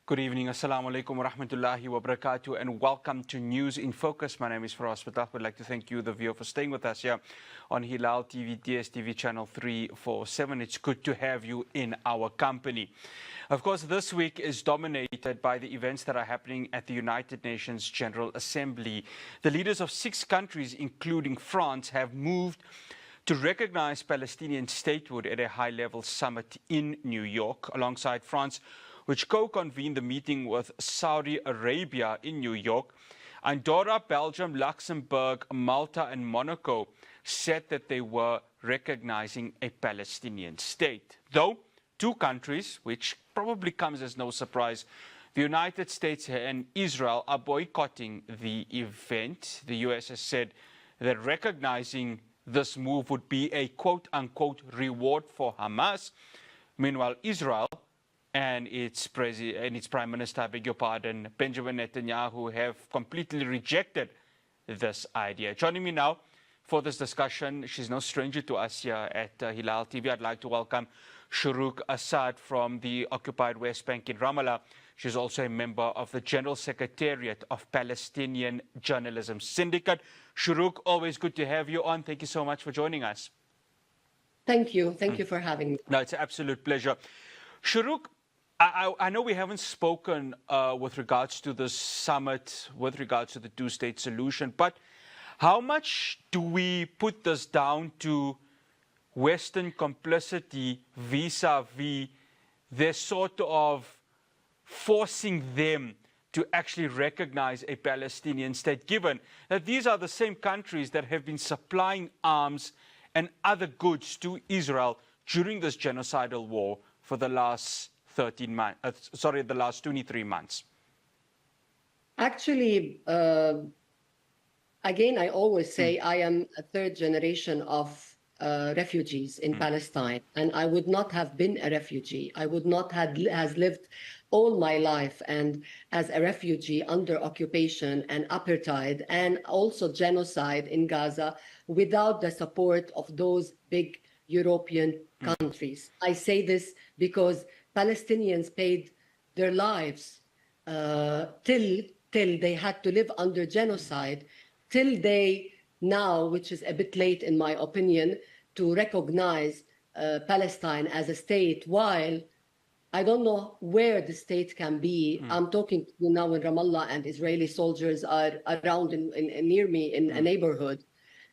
Good evening, Assalamu alaikum wa rahmatullahi wa barakatuh, and welcome to News in Focus. My name is Faraz Fatah. We'd like to thank you, the viewer, for staying with us here on Hilaal TV, DSTV channel 347. It's good to have you in our company. Of course, this week is dominated by the events that are happening at the United Nations General Assembly. The leaders of 6 countries, including France, have moved to recognize Palestinian statehood at a high-level summit in New York, alongside France, which co-convened the meeting with Saudi Arabia in New York. Andorra, Belgium, Luxembourg, Malta, and Monaco said that they were recognizing a Palestinian state. Though 2 countries, which probably comes as no surprise, the United States and Israel, are boycotting the event. The US has said that recognizing this move would be a quote-unquote reward for Hamas. Meanwhile, Israel and its Prime Minister, I beg your pardon, Benjamin Netanyahu, have completely rejected this idea. Joining me now for this discussion, she's no stranger to us here at Hilaal TV. I'd like to welcome Shuruq Asad from the occupied West Bank in Ramallah. She's also a member of the General Secretariat of Palestinian Journalism Syndicate. Shuruq, always good to have you on. Thank you so much for joining us. Thank you. Thank you for having me. No, it's an absolute pleasure. Shuruq, I know we haven't spoken with regards to the summit, with regards to the 2-state solution, but how much do we put this down to Western complicity vis-a-vis their sort of forcing them to actually recognize a Palestinian state, given that these are the same countries that have been supplying arms and other goods to Israel during this genocidal war for the last 13 months, the last 23 months? Actually, again, I always say I am a 3rd generation of refugees in Palestine, and I would not have been a refugee. I would not have lived all my life and as a refugee under occupation and apartheid and also genocide in Gaza without the support of those big European countries. I say this because Palestinians paid their lives till they had to live under genocide, till they now, which is a bit late in my opinion, to recognize Palestine as a state, while I don't know where the state can be. I'm talking to you now in Ramallah, and Israeli soldiers are around near me in a neighborhood.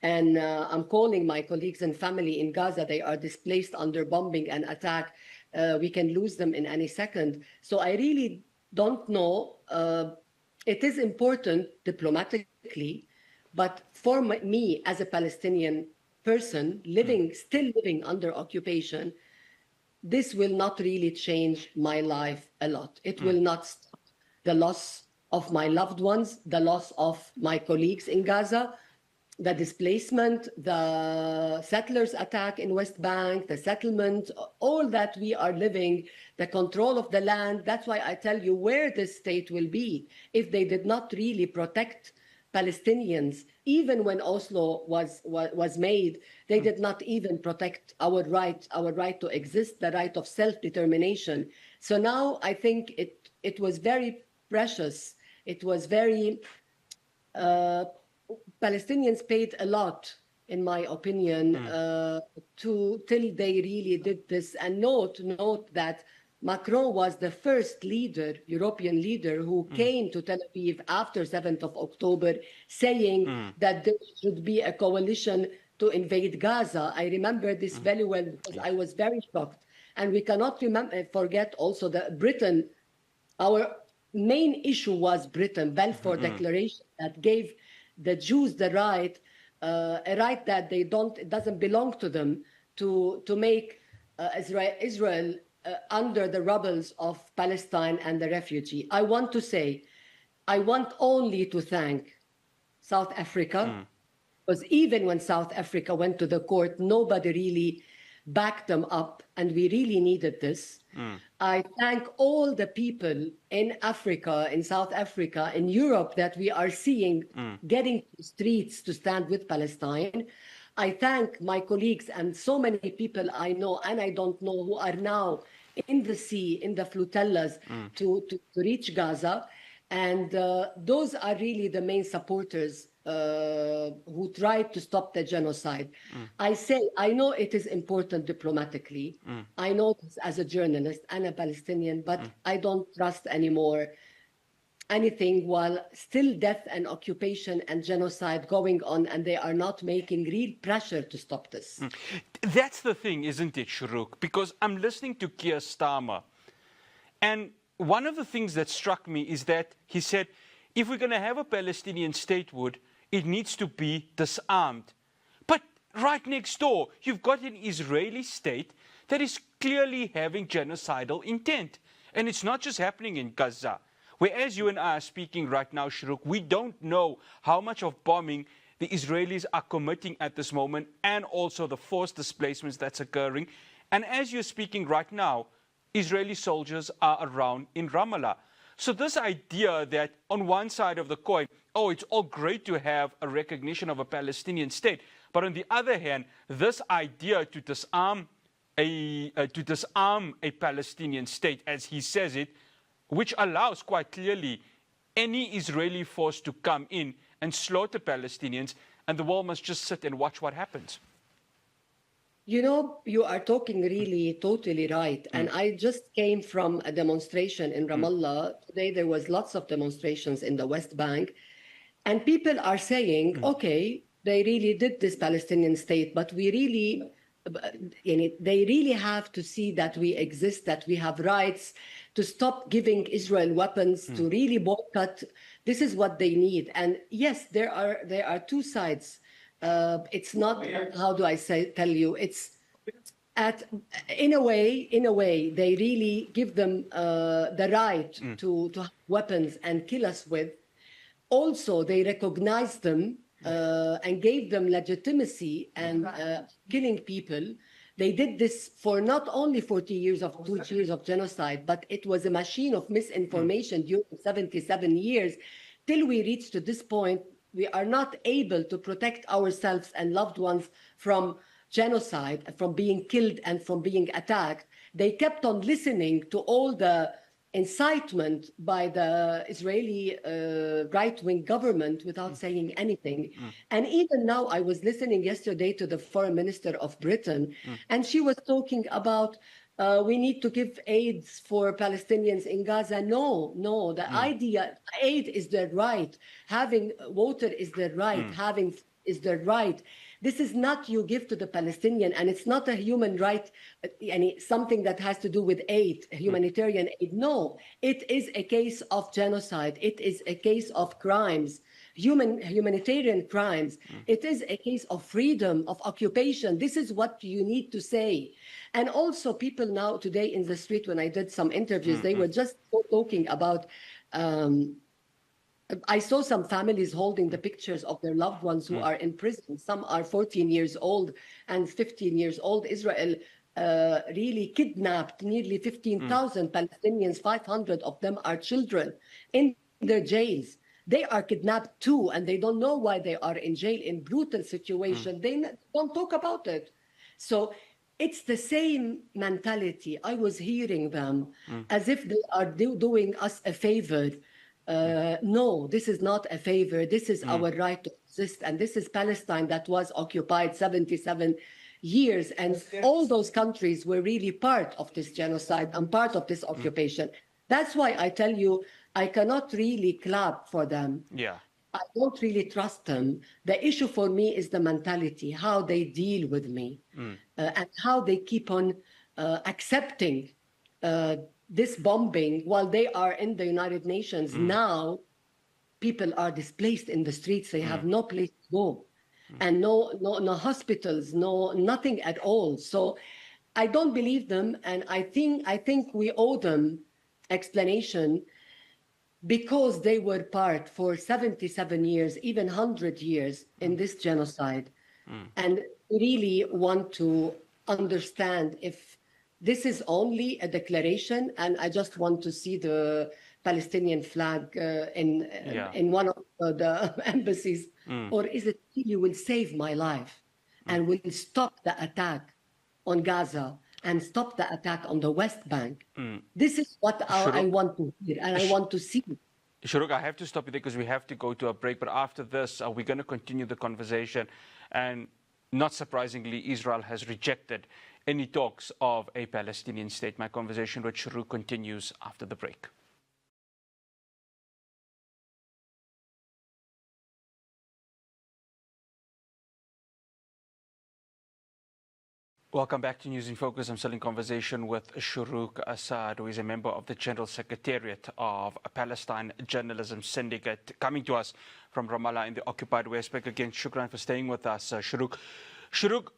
And I'm calling my colleagues and family in Gaza. They are displaced under bombing and attack. We can lose them in any second. So I really don't know. It is important diplomatically, but for me as a Palestinian person still living under occupation, this will not really change my life a lot. It will not stop the loss of my loved ones, the loss of my colleagues in Gaza, the displacement, the settlers' attack in West Bank, the settlement, all that we are living, the control of the land. That's why I tell you where this state will be if they did not really protect Palestinians. Even when Oslo was made, they did not even protect our right to exist, the right of self-determination. So now I think it was very precious. It was very Palestinians paid a lot, in my opinion, till they really did this. And note that Macron was the first European leader, who came to Tel Aviv after 7th of October, saying that there should be a coalition to invade Gaza. I remember this very well because I was very shocked. And we cannot forget also that Britain, our main issue was Britain, Balfour Declaration, that gave the Jews the right, a right that it doesn't belong to them, to make Israel under the rubbles of Palestine and the refugee. I want to say, I want only to thank South Africa, because even when South Africa went to the court, nobody really backed them up, and we really needed this. I thank all the people in Africa, in South Africa, in Europe, that we are seeing getting to the streets to stand with Palestine. I thank my colleagues and so many people I know and I don't know who are now in the sea, in the flotillas to reach Gaza. And those are really the main supporters who tried to stop the genocide. I know it is important diplomatically. I know this as a journalist and a Palestinian, but I don't trust anymore anything while still death and occupation and genocide going on, and they are not making real pressure to stop this. That's the thing, isn't it, Shuruq? Because I'm listening to Keir Starmer, and one of the things that struck me is that he said, if we're going to have a Palestinian statehood, it needs to be disarmed. But right next door, you've got an Israeli state that is clearly having genocidal intent. And it's not just happening in Gaza. Whereas you and I are speaking right now, Shuruq, we don't know how much of bombing the Israelis are committing at this moment, and also the forced displacements that's occurring. And as you're speaking right now, Israeli soldiers are around in Ramallah. So this idea that on one side of the coin, oh, it's all great to have a recognition of a Palestinian state, but on the other hand, this idea to disarm a Palestinian state, as he says it, which allows quite clearly any Israeli force to come in and slaughter Palestinians, and the world must just sit and watch what happens. You know, you are talking really totally right. And I just came from a demonstration in Ramallah. Today there was lots of demonstrations in the West Bank. And people are saying, okay, they really did this Palestinian state, but we really, they really have to see that we exist, that we have rights, to stop giving Israel weapons, to really boycott. This is what they need. And yes, there are two sides. It's not, how do I tell you, it's in a way, they really give them the right to have weapons and kill us with. Also, they recognize them and gave them legitimacy and killing people. They did this for not only 2 years of genocide, but it was a machine of misinformation during 77 years. Till we reached to this point, we are not able to protect ourselves and loved ones from genocide, from being killed and from being attacked. They kept on listening to all the incitement by the Israeli right-wing government without saying anything. And even now, I was listening yesterday to the foreign minister of Britain, and she was talking about we need to give aid for Palestinians in Gaza. No, the idea, aid is their right. Having water is their right. Having is their right. This is not you give to the Palestinian, and it's not a human right, something that has to do with aid, humanitarian aid. No, it is a case of genocide. It is a case of crimes, humanitarian crimes. It is a case of freedom, of occupation. This is what you need to say. And also people now today in the street, when I did some interviews, they were just talking about, I saw some families holding the pictures of their loved ones who are in prison. Some are 14 years old and 15 years old. Israel really kidnapped nearly 15,000 Palestinians. 500 of them are children in their jails. They are kidnapped too, and they don't know why they are in jail in brutal situation. They don't talk about it. So it's the same mentality. I was hearing them as if they are doing us a favor. No, this is not a favor. This is our right to exist. And this is Palestine that was occupied 77 years. And all those countries were really part of this genocide and part of this occupation. That's why I tell you, I cannot really clap for them. Yeah. I don't really trust them. The issue for me is the mentality, how they deal with me, and how they keep on accepting this bombing while they are in the United Nations. Now, people are displaced in the streets. They have no place to go, and no hospitals, nothing at all. So I don't believe them, and I think we owe them explanation, because they were part for 77 years, even 100 years in this genocide. And really want to understand if this is only a declaration, and I just want to see the Palestinian flag in one of the embassies, or is it you will save my life and will stop the attack on Gaza and stop the attack on the West Bank. This is what I want to hear, and I want to see. Shuruq, I have to stop you there because we have to go to a break. But after this, we're going to continue the conversation. And not surprisingly, Israel has rejected any talks of a Palestinian state. My conversation with Shuruq continues after the break. Welcome back to News in Focus. I'm still in conversation with Shuruq Asad, who is a member of the General Secretariat of Palestine Journalism Syndicate, coming to us from Ramallah in the occupied West Bank. Again, shukran for staying with us, Shuruq. Shuruq,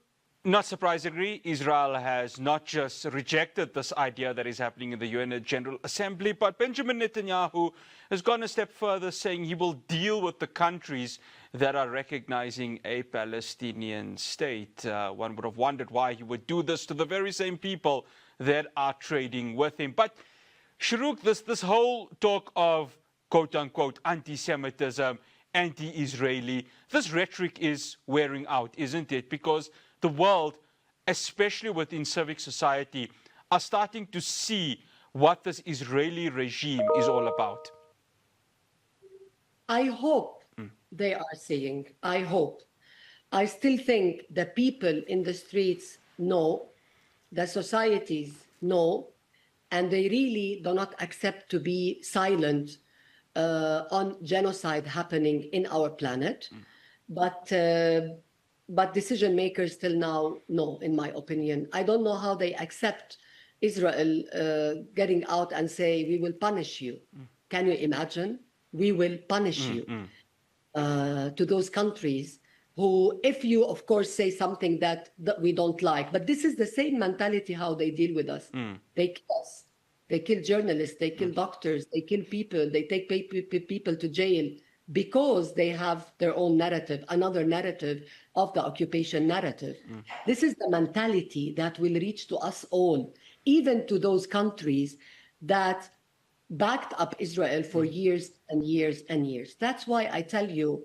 not surprisingly, Israel has not just rejected this idea that is happening in the UN General Assembly, but Benjamin Netanyahu has gone a step further, saying he will deal with the countries that are recognizing a Palestinian state. One would have wondered why he would do this to the very same people that are trading with him. But Shuruq, this whole talk of quote-unquote anti-Semitism, anti-Israeli, this rhetoric is wearing out, isn't it? Because the world, especially within civic society, are starting to see what this Israeli regime is all about. I hope they are seeing. I hope. I still think the people in the streets know, the societies know, and they really do not accept to be silent on genocide happening in our planet. But decision makers till now know, in my opinion. I don't know how they accept Israel getting out and say, we will punish you. Can you imagine? We will punish you. To those countries who, if you, of course, say something that we don't like, but this is the same mentality how they deal with us. They kill us. They kill journalists, they kill doctors, they kill people, they take people to jail because they have their own narrative, another narrative of the occupation narrative. This is the mentality that will reach to us all, even to those countries that backed up Israel for years and years and years. That's why I tell you,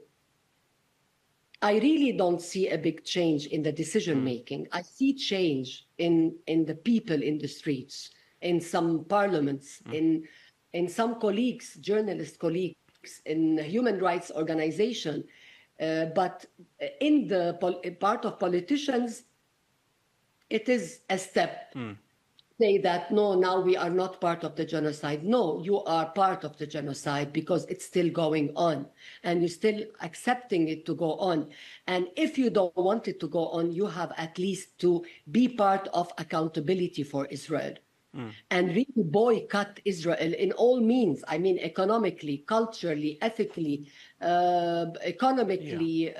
I really don't see a big change in the decision making. I see change in the people in the streets, in some parliaments, in some colleagues, journalist colleagues, in human rights organization. But in the part of politicians, it is a step. Say that, no, now we are not part of the genocide. No, you are part of the genocide because it's still going on and you're still accepting it to go on. And if you don't want it to go on, you have at least to be part of accountability for Israel and really boycott Israel in all means. I mean, economically, culturally, ethically, economically,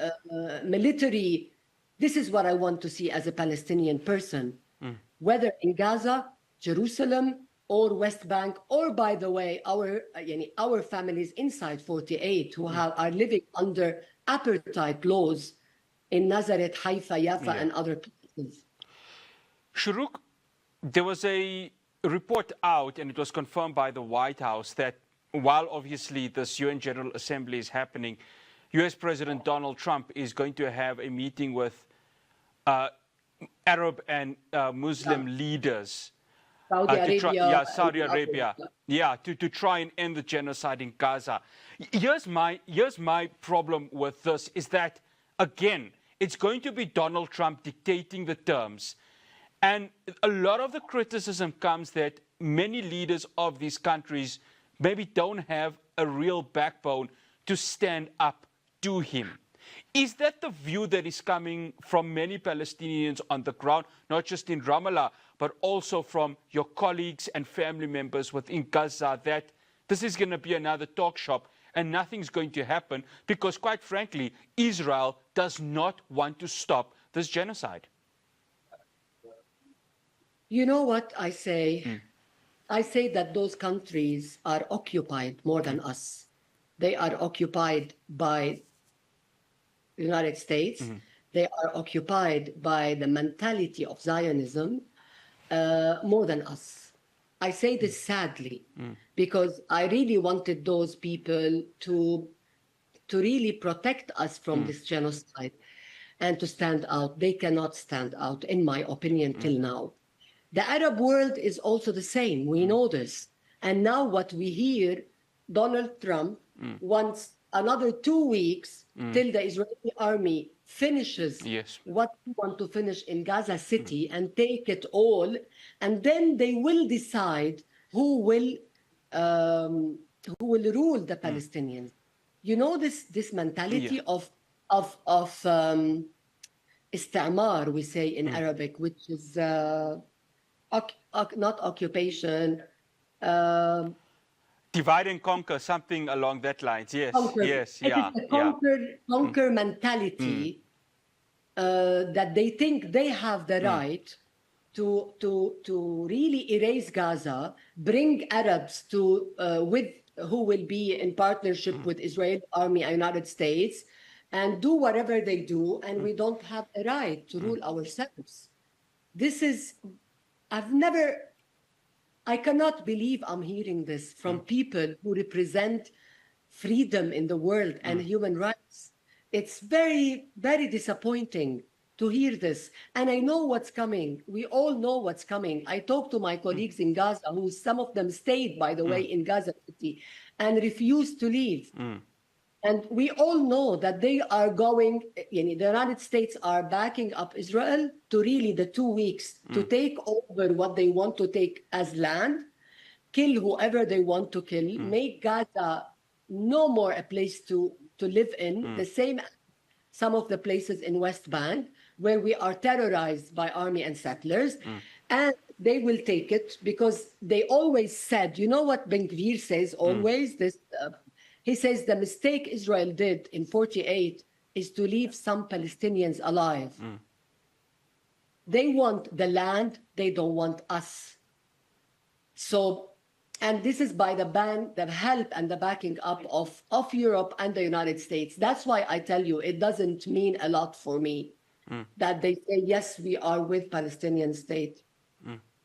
military. This is what I want to see as a Palestinian person. Whether in Gaza, Jerusalem, or West Bank, or, by the way, our families inside 48 who are living under apartheid laws in Nazareth, Haifa, Jaffa, and other places. Shuruq, there was a report out, and it was confirmed by the White House, that while obviously this UN General Assembly is happening, US President Donald Trump is going to have a meeting with Arab and Muslim leaders. Saudi Arabia. To try and end the genocide in Gaza. Here's my problem with this is that, again, it's going to be Donald Trump dictating the terms. And a lot of the criticism comes that many leaders of these countries maybe don't have a real backbone to stand up to him. Is that the view that is coming from many Palestinians on the ground, not just in Ramallah, but also from your colleagues and family members within Gaza, that this is going to be another talk shop and nothing's going to happen because, quite frankly, Israel does not want to stop this genocide? You know what I say? I say that those countries are occupied more than us. They are occupied by the United States. They are occupied by the mentality of Zionism more than us. I say this sadly because I really wanted those people to really protect us from this genocide and to stand out. They cannot stand out, in my opinion, till now. The Arab world is also the same. We know this. And now what we hear, Donald Trump wants another 2 weeks till the Israeli army finishes Yes. what we want to finish in Gaza City and take it all. And then they will decide who will rule the Palestinians. You know, this mentality of istamar, we say in Arabic, which is not occupation, Divide and conquer, something along that lines. Yes, conquer. yes, It yeah, is a yeah. conquer mentality that they think they have the right to really erase Gaza, bring Arabs to with who will be in partnership with Israeli army and United States, and do whatever they do, and we don't have a right to rule ourselves. This is, I cannot believe I'm hearing this from people who represent freedom in the world and human rights. It's very, very disappointing to hear this. And I know what's coming. We all know what's coming. I talked to my colleagues in Gaza, who some of them stayed, by the way, in Gaza City and refused to leave. And we all know that they are going, the United States are backing up Israel to really the 2 weeks to take over what they want to take as land, kill whoever they want to kill, make Gaza no more a place to live in, the same some of the places in West Bank where we are terrorized by army and settlers. And they will take it because they always said, you know what Ben Gvir says always, this he says the mistake Israel did in 48 is to leave some Palestinians alive. They want the land, they don't want us. So, and this is by the help and the backing up of Europe and the United States. That's why I tell you, it doesn't mean a lot for me that they say, yes, we are with Palestinian state.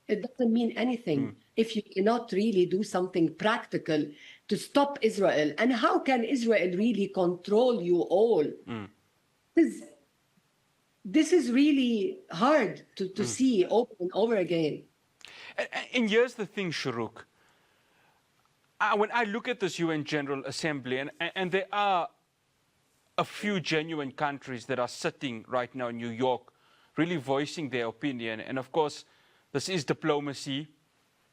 It doesn't mean anything if you cannot really do something practical to stop Israel. And how can Israel really control you all? This is really hard to see over and over again. And here's the thing, Shuruq. When I look at this UN General Assembly, and there are a few genuine countries that are sitting right now in New York, really voicing their opinion. And of course, this is diplomacy,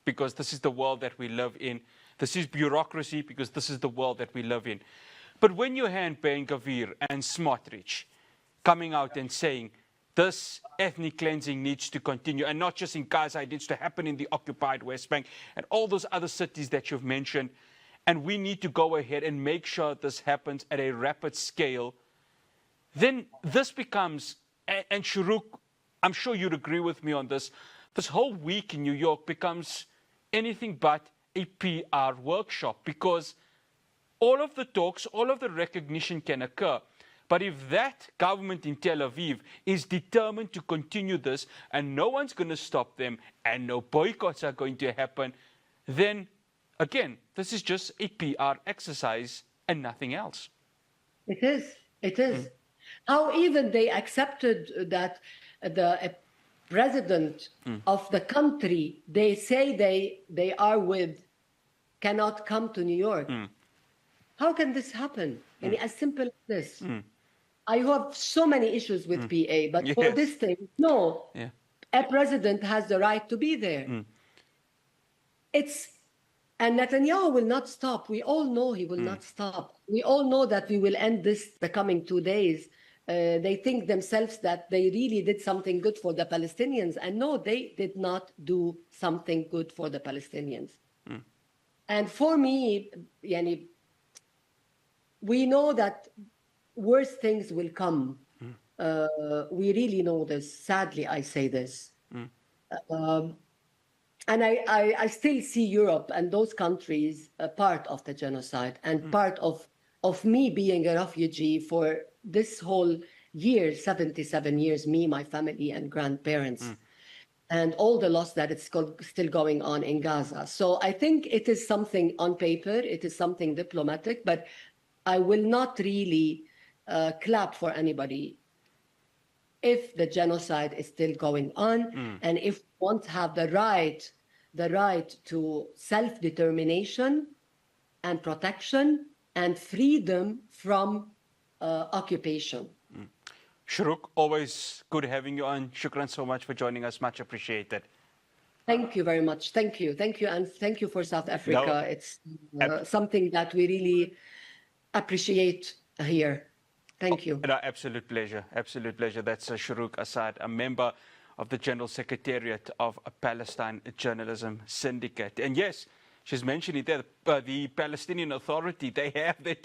because this is the world that we live in. This is bureaucracy, because this is the world that we live in. But when you hand Ben Gvir and Smotrich coming out and saying, this ethnic cleansing needs to continue, and not just in Gaza, it needs to happen in the occupied West Bank and all those other cities that you've mentioned, and we need to go ahead and make sure this happens at a rapid scale, then this becomes, and Shuruq, I'm sure you'd agree with me on this, this whole week in New York becomes anything but a PR workshop, because all of the talks, all of the recognition can occur. But if that government in Tel Aviv is determined to continue this and no one's going to stop them and no boycotts are going to happen, then again, this is just a PR exercise and nothing else. It is. It is. How even they accepted that the president of the country they say they are with cannot come to New York. How can this happen? And as simple as this. I have so many issues with PA, but for this thing, no. A president has the right to be there. And Netanyahu will not stop. We all know he will not stop. We all know that we will end this the coming 2 days. They think themselves that they really did something good for the Palestinians. And no, they did not do something good for the Palestinians. And for me, yani, we know that worse things will come. We really know this. Sadly, I say this. And I still see Europe and those countries a part of the genocide and part of me being a refugee for this whole year, 77 years, me, my family and grandparents, and all the loss that it's still going on in Gaza. So I think it is something on paper, it is something diplomatic, but I will not really clap for anybody if the genocide is still going on, and if we want to have the right to self-determination and protection and freedom from occupation. Shuruq, always good having you on. Shukran so much for joining us. Much appreciated. Thank you very much. Thank you. Thank you. And thank you for South Africa. No. It's something that we really appreciate here. Thank you. No, absolute pleasure. Absolute pleasure. That's Shuruq Asad, a member of the General Secretariat of Palestine Journalism Syndicate. And yes, she's mentioned it there, the Palestinian Authority, they have their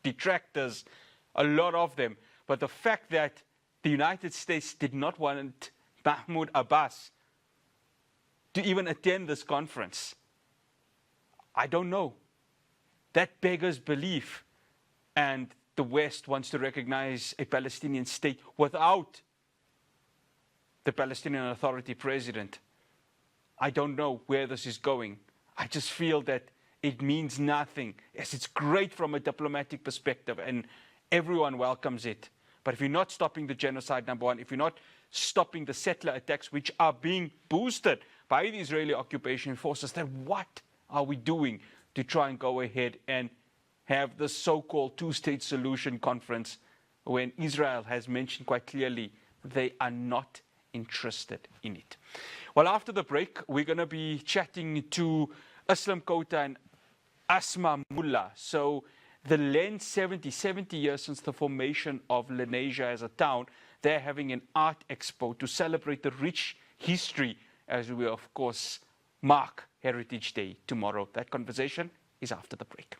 detractors, a lot of them. But the fact that the United States did not want Mahmoud Abbas to even attend this conference, I don't know. That beggars belief. And the West wants to recognize a Palestinian state without the Palestinian Authority president. I don't know where this is going. I just feel that it means nothing. Yes, it's great from a diplomatic perspective, and everyone welcomes it. But if you're not stopping the genocide, number one, if you're not stopping the settler attacks, which are being boosted by the Israeli occupation forces, then what are we doing to try and go ahead and have the so-called two-state solution conference when Israel has mentioned quite clearly they are not interested in it? Well, after the break, we're going to be chatting to Islam Kota and Asma Mullah. So the Len 70 years since the formation of Lenasia as a town, they're having an art expo to celebrate the rich history as we, of course, mark Heritage Day tomorrow. That conversation is after the break.